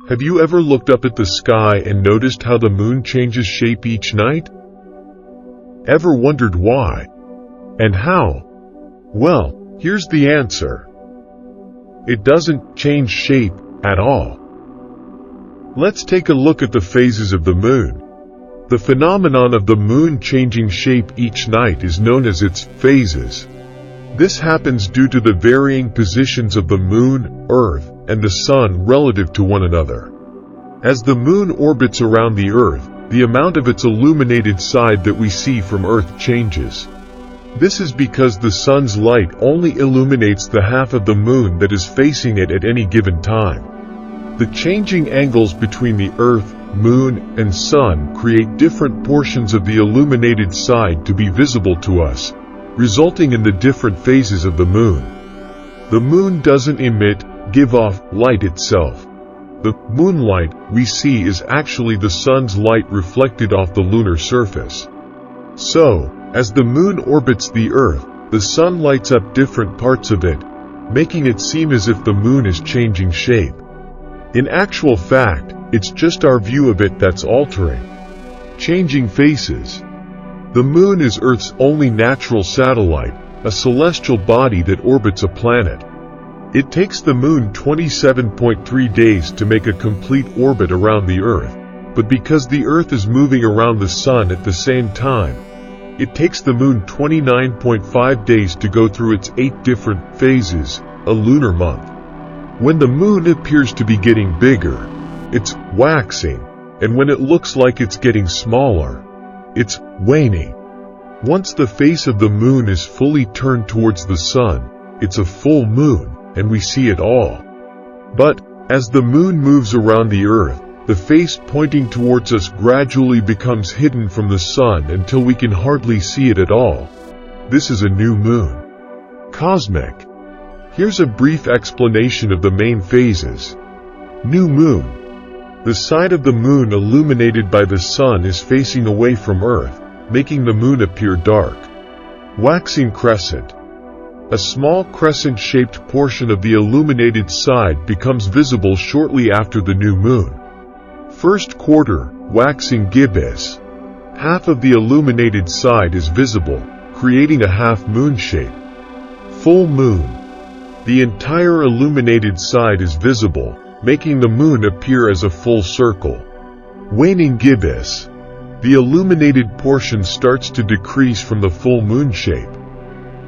Have you ever looked up at the sky and noticed how the moon changes shape each night? Ever wondered why? And how? Well, here's the answer. It doesn't change shape at all. Let's take a look at the phases of the moon. The phenomenon of the moon changing shape each night is known as its phases. This happens due to the varying positions of the moon, Earth, and the sun relative to one another. As the moon orbits around the Earth, the amount of its illuminated side that we see from Earth changes. This is because the sun's light only illuminates the half of the moon that is facing it at any given time. The changing angles between the Earth, moon, and sun create different portions of the illuminated side to be visible to us, resulting in the different phases of the moon. The moon doesn't give off light itself. The moonlight we see is actually the sun's light reflected off the lunar surface. So, as the moon orbits the Earth, the sun lights up different parts of it, making it seem as if the moon is changing shape. In actual fact, it's just our view of it that's altering. Changing phases. The moon is Earth's only natural satellite, a celestial body that orbits a planet. It takes the moon 27.3 days to make a complete orbit around the Earth, but because the Earth is moving around the sun at the same time, it takes the moon 29.5 days to go through its 8 different phases, a lunar month. When the moon appears to be getting bigger, it's waxing, and when it looks like it's getting smaller, it's waning. Once the face of the moon is fully turned towards the sun, it's a full moon, and we see it all. But, as the moon moves around the Earth, the face pointing towards us gradually becomes hidden from the sun until we can hardly see it at all. This is a new moon. Cosmic. Here's a brief explanation of the main phases. New moon. The side of the moon illuminated by the sun is facing away from Earth, making the moon appear dark. Waxing crescent. A small crescent-shaped portion of the illuminated side becomes visible shortly after the new moon. First quarter, waxing gibbous. Half of the illuminated side is visible, creating a half-moon shape. Full moon. The entire illuminated side is visible, making the moon appear as a full circle. Waning gibbous. The illuminated portion starts to decrease from the full moon shape.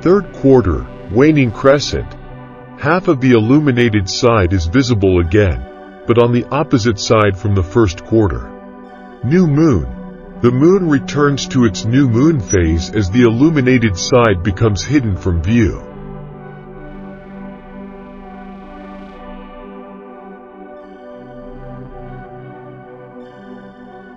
Third quarter, waning crescent. Half of the illuminated side is visible again, but on the opposite side from the first quarter. New moon. The moon returns to its new moon phase as the illuminated side becomes hidden from view.